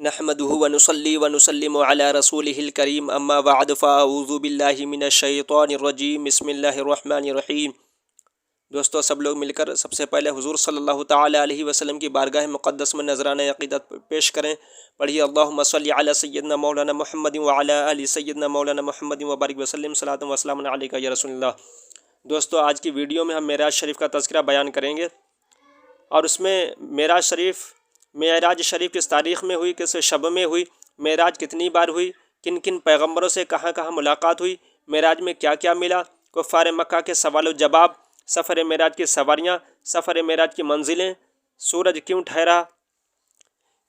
نحمده ونصلي ونسلم على رسوله الكريم اما بعد فاعوذ باللہ من الشیطان الرجیم بسم اللہ الرحمن الرحیم۔ دوستو، سب لوگ مل کر سب سے پہلے حضور صلی اللہ تعالی علیہ وسلم کی بارگاہ مقدس میں نذرانہ عقیدت پیش کریں۔ پڑھیے اللہم صلی علی سیدنا مولانا محمد وعلی آل سیدنا مولانا محمد وبارک وسلم صلاۃ و سلام علیک یا رسول اللہ۔ دوستو، آج کی ویڈیو میں ہم معراج شریف کا تذکرہ بیان کریں گے، اور اس میں معراج شریف کس تاریخ میں ہوئی، کس شب میں ہوئی، معراج کتنی بار ہوئی، کن کن پیغمبروں سے کہاں کہاں ملاقات ہوئی، معراج میں کیا کیا ملا، کفار مکہ کے سوال و جواب، سفر معراج کی سواریاں، سفر معراج کی منزلیں، سورج کیوں ٹھہرا،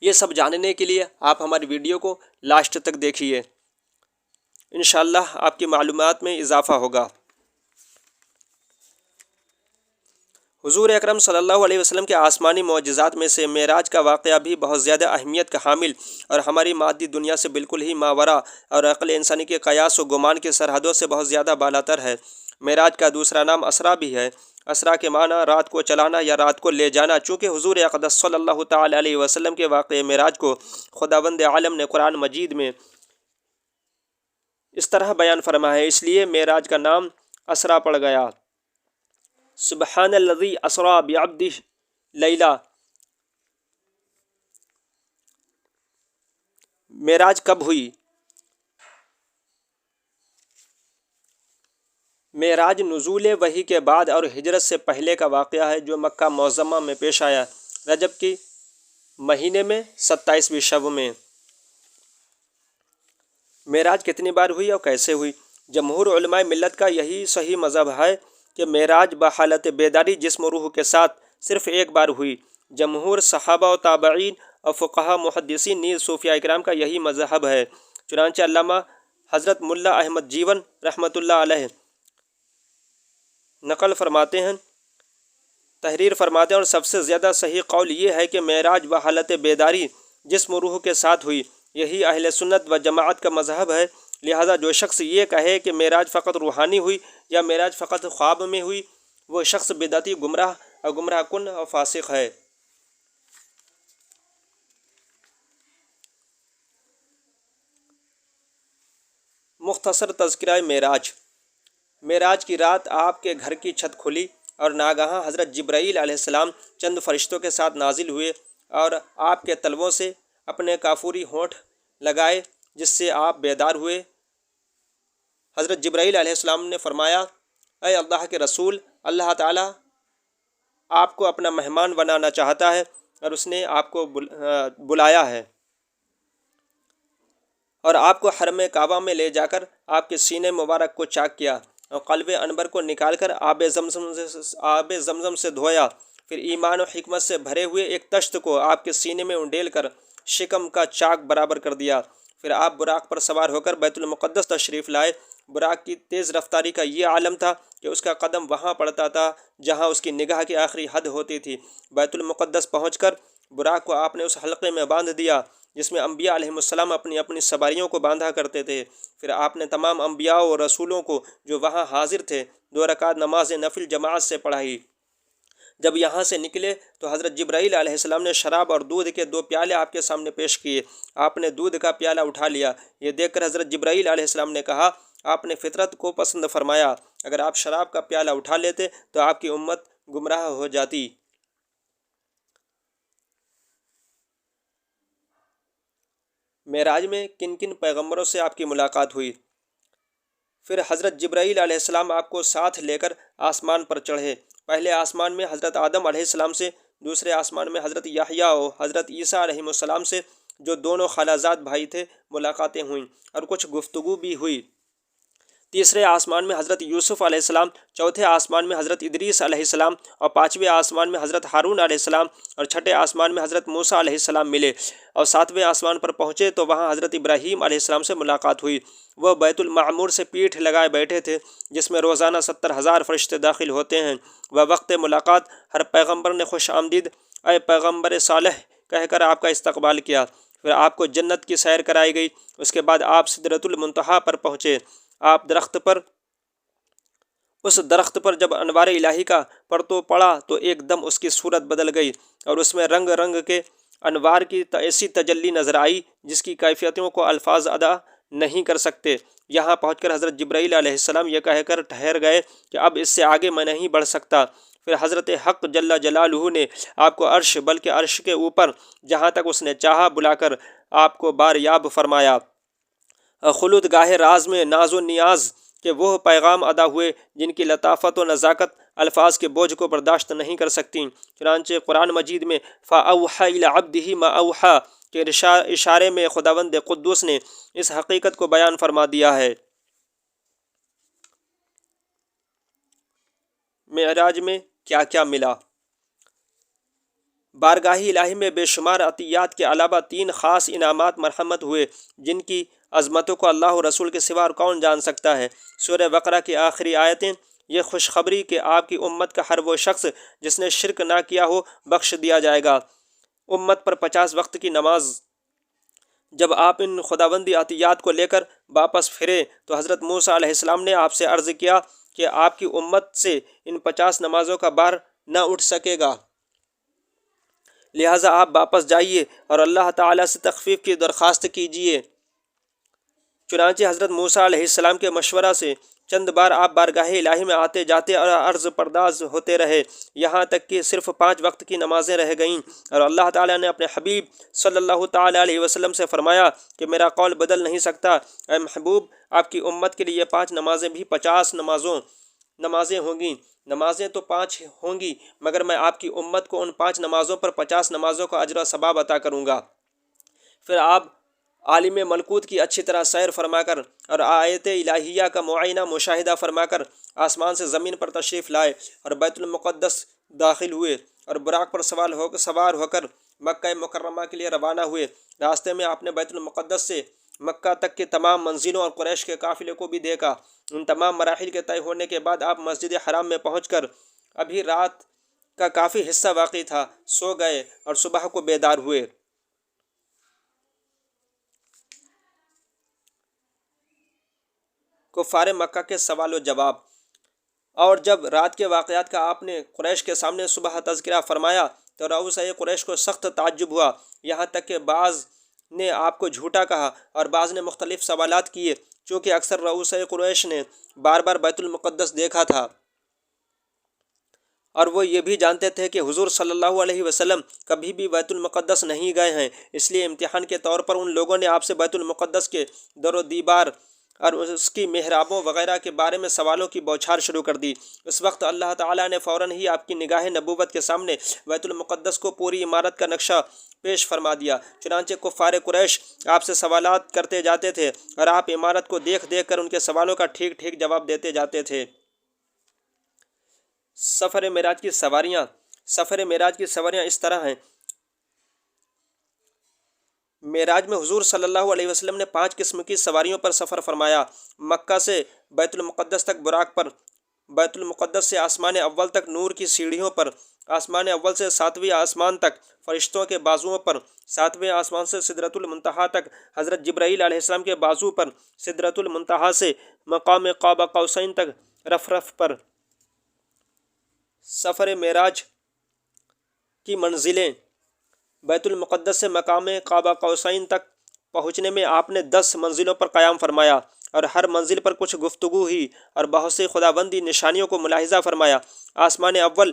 یہ سب جاننے کے لیے آپ ہماری ویڈیو کو لاسٹ تک دیکھیے، انشاءاللہ آپ کی معلومات میں اضافہ ہوگا۔ حضور اکرم صلی اللہ علیہ وسلم کے آسمانی معجزات میں سے معراج کا واقعہ بھی بہت زیادہ اہمیت کا حامل اور ہماری مادی دنیا سے بالکل ہی ماوراء اور عقل انسانی کے قیاس و گمان کی سرحدوں سے بہت زیادہ بالاتر ہے۔ معراج کا دوسرا نام اسرا بھی ہے۔ اسرا کے معنی رات کو چلانا یا رات کو لے جانا، چونکہ حضور اقدس صلی اللہ تعالی علیہ وسلم کے واقع معراج کو خداوند عالم نے قرآن مجید میں اس طرح بیان فرمایا ہے، اس لیے معراج کا نام اسرا پڑ گیا۔ سبحان الذی اسری بعبدہ لیلا۔ معراج کب ہوئی؟ معراج نزول وحی کے بعد اور ہجرت سے پہلے کا واقعہ ہے، جو مکہ معظمہ میں پیش آیا رجب کی مہینے میں 27ویں شب میں۔ معراج کتنی بار ہوئی اور کیسے ہوئی؟ جمہور علماء ملت کا یہی صحیح مذہب ہے کہ معراج بحالت بیداری جسم و روح کے ساتھ صرف ایک بار ہوئی۔ جمہور صحابہ و تابعین اور فقہا محدثین نیز صوفیاء اکرام کا یہی مذہب ہے۔ چنانچہ علامہ حضرت ملا احمد جیون رحمۃ اللہ علیہ نقل فرماتے ہیں، تحریر فرماتے ہیں، اور سب سے زیادہ صحیح قول یہ ہے کہ معراج بحالت بیداری جسم و روح کے ساتھ ہوئی۔ یہی اہل سنت و جماعت کا مذہب ہے۔ لہذا جو شخص یہ کہے کہ معراج فقط روحانی ہوئی یا معراج فقط خواب میں ہوئی، وہ شخص بدعتی، گمراہ اور گمراہ کن اور فاسق ہے۔ مختصر تذکرہ معراج۔ معراج کی رات آپ کے گھر کی چھت کھلی اور ناگہاں حضرت جبرائیل علیہ السلام چند فرشتوں کے ساتھ نازل ہوئے اور آپ کے تلووں سے اپنے کافوری ہونٹ لگائے، جس سے آپ بیدار ہوئے۔ حضرت جبرائیل علیہ السلام نے فرمایا، اے اللہ کے رسول، اللہ تعالیٰ آپ کو اپنا مہمان بنانا چاہتا ہے اور اس نے آپ کو بلایا ہے، اور آپ کو حرم کعبہ میں لے جا کر آپ کے سینے مبارک کو چاک کیا اور قلب عنبر کو نکال کر آب زمزم سے دھویا، پھر ایمان و حکمت سے بھرے ہوئے ایک تشت کو آپ کے سینے میں انڈیل کر شکم کا چاک برابر کر دیا۔ پھر آپ براق پر سوار ہو کر بیت المقدس تشریف لائے۔ براق کی تیز رفتاری کا یہ عالم تھا کہ اس کا قدم وہاں پڑتا تھا جہاں اس کی نگاہ کی آخری حد ہوتی تھی۔ بیت المقدس پہنچ کر براق کو آپ نے اس حلقے میں باندھ دیا جس میں انبیاء علیہ السلام اپنی اپنی سواریوں کو باندھا کرتے تھے۔ پھر آپ نے تمام انبیاء و رسولوں کو جو وہاں حاضر تھے 2 رکعت نماز نفل جماعت سے پڑھائی۔ جب یہاں سے نکلے تو حضرت جبرائیل علیہ السلام نے شراب اور دودھ کے 2 پیالے آپ کے سامنے پیش کیے۔ آپ نے دودھ کا پیالہ اٹھا لیا۔ یہ دیکھ کر حضرت جبرائیل علیہ السلام نے کہا، آپ نے فطرت کو پسند فرمایا، اگر آپ شراب کا پیالہ اٹھا لیتے تو آپ کی امت گمراہ ہو جاتی۔ معراج میں کن کن پیغمبروں سے آپ کی ملاقات ہوئی؟ پھر حضرت جبرائیل علیہ السلام آپ کو ساتھ لے کر آسمان پر چڑھے۔ پہلے آسمان میں حضرت آدم علیہ السلام سے، دوسرے آسمان میں حضرت یحییٰ و حضرت عیسیٰ علیہ السلام سے، جو دونوں خالازاد بھائی تھے، ملاقاتیں ہوئیں اور کچھ گفتگو بھی ہوئی۔ تیسرے آسمان میں حضرت یوسف علیہ السلام، چوتھے آسمان میں حضرت ادریس علیہ السلام، اور 5ویں آسمان میں حضرت ہارون علیہ السلام، اور 6ٹھے آسمان میں حضرت موسیٰ علیہ السلام ملے، اور 7ویں آسمان پر پہنچے تو وہاں حضرت ابراہیم علیہ السلام سے ملاقات ہوئی۔ وہ بیت المعمور سے پیٹھ لگائے بیٹھے تھے جس میں روزانہ 70,000 فرشتے داخل ہوتے ہیں۔ وہ وقت ملاقات ہر پیغمبر نے خوش آمدید، اے پیغمبر صالح کہہ کر آپ کا استقبال کیا۔ پھر آپ کو جنت کی سیر کرائی گئی۔ اس کے بعد آپ سدرۃ المنتہا پر پہنچے۔ آپ اس درخت پر جب انوار الہی کا پرتو پڑا تو ایک دم اس کی صورت بدل گئی اور اس میں رنگ رنگ کے انوار کی ایسی تجلی نظر آئی جس کی کیفیتوں کو الفاظ ادا نہیں کر سکتے۔ یہاں پہنچ کر حضرت جبرائیل علیہ السلام یہ کہہ کر ٹھہر گئے کہ اب اس سے آگے میں نہیں بڑھ سکتا۔ پھر حضرت حق جل جلالہ نے آپ کو عرش بلکہ عرش کے اوپر جہاں تک اس نے چاہا بلا کر آپ کو بار یاب فرمایا۔ خلود گاہ راز میں ناز و نیاز کے وہ پیغام ادا ہوئے جن کی لطافت و نزاکت الفاظ کے بوجھ کو برداشت نہیں کر سکتی۔ چنانچہ قرآن مجید میں فَأَوْحَىٰ إِلَىٰ عَبْدِهِ مَا أَوْحَىٰ کے اشارے میں خداوند قدوس نے اس حقیقت کو بیان فرما دیا ہے۔ معراج میں کیا کیا ملا؟ بارگاہ الہی میں بے شمار عطیات کے علاوہ 3 خاص انعامات مرحمت ہوئے جن کی عظمتوں کو اللہ و رسول کے سوا اور کون جان سکتا ہے۔ سورہ بقرہ کی آخری آیتیں یہ خوشخبری کہ آپ کی امت کا ہر وہ شخص جس نے شرک نہ کیا ہو بخش دیا جائے گا۔ امت پر 50 وقت کی نماز۔ جب آپ ان خداوندی عطیات کو لے کر واپس پھرے تو حضرت موسیٰ علیہ السلام نے آپ سے عرض کیا کہ آپ کی امت سے ان 50 نمازوں کا بار نہ اٹھ سکے گا، لہٰذا آپ واپس جائیے اور اللہ تعالیٰ سے تخفیف کی درخواست کیجیے۔ چنانچہ حضرت موسیٰ علیہ السلام کے مشورہ سے چند بار آپ بارگاہ الہی میں آتے جاتے اور عرض پرداز ہوتے رہے، یہاں تک کہ صرف 5 وقت کی نمازیں رہ گئیں، اور اللہ تعالیٰ نے اپنے حبیب صلی اللہ تعالیٰ علیہ وسلم سے فرمایا کہ میرا قول بدل نہیں سکتا۔ اے محبوب، آپ کی امت کے لیے 5 نمازیں بھی 50 نمازیں ہوں گی۔ نمازیں تو 5 ہوں گی مگر میں آپ کی امت کو ان 5 نمازوں پر 50 نمازوں کا اجر و ثواب عطا کروں گا۔ پھر آپ عالم ملکوت کی اچھی طرح سیر فرما کر اور آیت الہیہ کا معائنہ مشاہدہ فرما کر آسمان سے زمین پر تشریف لائے اور بیت المقدس داخل ہوئے اور براق پر سوار ہو کر مکہ مکرمہ کے لیے روانہ ہوئے۔ راستے میں آپ نے بیت المقدس سے مکہ تک کے تمام منزلوں اور قریش کے قافلے کو بھی دیکھا۔ ان تمام مراحل کے طے ہونے کے بعد آپ مسجد حرام میں پہنچ کر ابھی رات کا کافی حصہ باقی تھا، سو گئے اور صبح کو بیدار ہوئے۔ کفار مکہ کے سوال و جواب۔ اور جب رات کے واقعات کا آپ نے قریش کے سامنے صبح تذکرہ فرمایا تو رؤساء قریش کو سخت تعجب ہوا، یہاں تک کہ بعض نے آپ کو جھوٹا کہا اور بعض نے مختلف سوالات کیے، چونکہ اکثر رؤساء قریش نے بار بار بیت المقدس دیکھا تھا اور وہ یہ بھی جانتے تھے کہ حضور صلی اللہ علیہ وسلم کبھی بھی بیت المقدس نہیں گئے ہیں، اس لیے امتحان کے طور پر ان لوگوں نے آپ سے بیت المقدس کے در و دیوار اور اس کی محرابوں وغیرہ کے بارے میں سوالوں کی بوچھار شروع کر دی۔ اس وقت اللہ تعالیٰ نے فوراً ہی آپ کی نگاہ نبوت کے سامنے بیت المقدس کو پوری عمارت کا نقشہ پیش فرما دیا۔ چنانچہ کفار قریش آپ سے سوالات کرتے جاتے تھے اور آپ عمارت کو دیکھ دیکھ کر ان کے سوالوں کا ٹھیک ٹھیک جواب دیتے جاتے تھے۔ سفر معراج کی سواریاں۔ سفر معراج کی سواریاں اس طرح ہیں۔ معراج میں حضور صلی اللہ علیہ وسلم نے 5 قسم کی سواریوں پر سفر فرمایا۔ مکہ سے بیت المقدس تک براق پر، بیت المقدس سے آسمان اول تک نور کی سیڑھیوں پر، آسمان اول سے 7ویں آسمان تک فرشتوں کے بازوؤں پر، 7ویں آسمان سے سدرۃ المنتہا تک حضرت جبرائیل علیہ السلام کے بازو پر، سدرۃ المنتہا سے مقام قاب قوسین تک رف رف پر۔ سفر معراج کی منزلیں۔ بیت المقدس سے مقام قاب قوسین تک پہنچنے میں آپ نے 10 منزلوں پر قیام فرمایا اور ہر منزل پر کچھ گفتگو ہوئی اور بہت سی خداوندی نشانیوں کو ملاحظہ فرمایا۔ آسمان اول،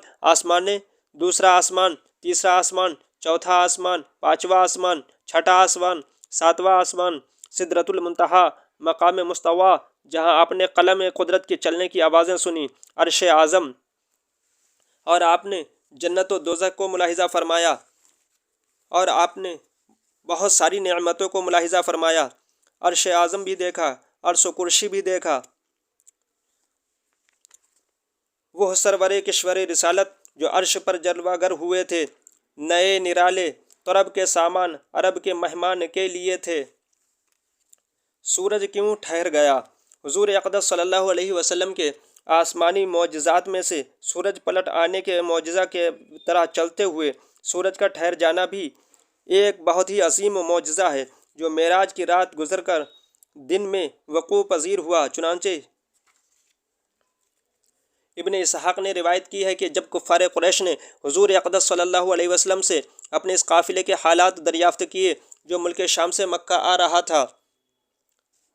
دوسرا آسمان، تیسرا آسمان، چوتھا آسمان، 5واں آسمان، چھٹا آسمان، 7واں آسمان، سدرۃ المنتہا، مقام مستوی جہاں آپ نے قلم قدرت کے چلنے کی آوازیں سنی، عرش اعظم، اور آپ نے جنت و دوزخ کو ملاحظہ فرمایا اور آپ نے بہت ساری نعمتوں کو ملاحظہ فرمایا۔ عرش اعظم بھی دیکھا، عرش و کرسی بھی دیکھا۔ وہ سرور کشور رسالت جو عرش پر جلوہ گر ہوئے تھے، نئے نرالے طرب کے سامان عرب کے مہمان کے لیے تھے۔ سورج کیوں ٹھہر گیا؟ حضور اقدس صلی اللہ علیہ وسلم کے آسمانی معجزات میں سے سورج پلٹ آنے کے معجزہ کے طرح چلتے ہوئے سورج کا ٹھہر جانا بھی ایک بہت ہی عظیم معجزہ ہے جو معراج کی رات گزر کر دن میں وقوع پذیر ہوا۔ چنانچہ ابن اسحاق نے روایت کی ہے کہ جب کفار قریش نے حضور اقدس صلی اللہ علیہ وسلم سے اپنے اس قافلے کے حالات دریافت کیے جو ملک شام سے مکہ آ رہا تھا،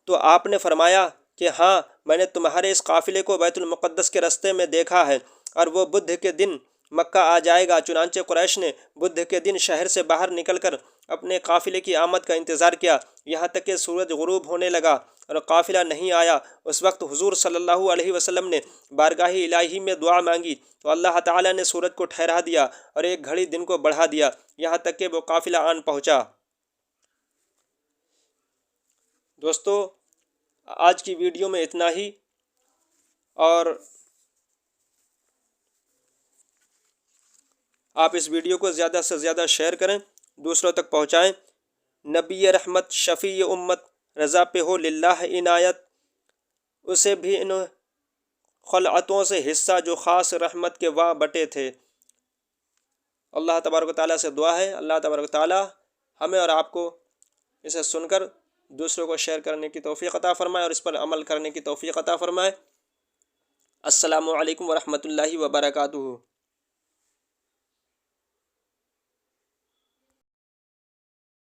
تو آپ نے فرمایا کہ ہاں، میں نے تمہارے اس قافلے کو بیت المقدس کے رستے میں دیکھا ہے، اور وہ بدھ کے دن مکہ آ جائے گا۔ چنانچہ قریش نے بدھ کے دن شہر سے باہر نکل کر اپنے قافلے کی آمد کا انتظار کیا، یہاں تک کہ سورج غروب ہونے لگا اور قافلہ نہیں آیا۔ اس وقت حضور صلی اللہ علیہ وسلم نے بارگاہ الہی میں دعا مانگی تو اللہ تعالیٰ نے سورج کو ٹھہرا دیا اور ایک گھڑی دن کو بڑھا دیا، یہاں تک کہ وہ قافلہ آن پہنچا۔ دوستو، آج کی ویڈیو میں اتنا ہی، اور آپ اس ویڈیو کو زیادہ سے زیادہ شیئر کریں، دوسروں تک پہنچائیں۔ نبی رحمت شفیع امت رضا پہ ہو للہ عنایت، اسے بھی ان خلعتوں سے حصہ جو خاص رحمت کے وا بٹے تھے۔ اللہ تبارک و تعالیٰ سے دعا ہے، اللہ تبارک و تعالیٰ ہمیں اور آپ کو اسے سن کر دوسروں کو شیئر کرنے کی توفیق عطا فرمائے اور اس پر عمل کرنے کی توفیق عطا فرمائے۔ السلام علیکم ورحمۃ اللہ وبرکاتہ۔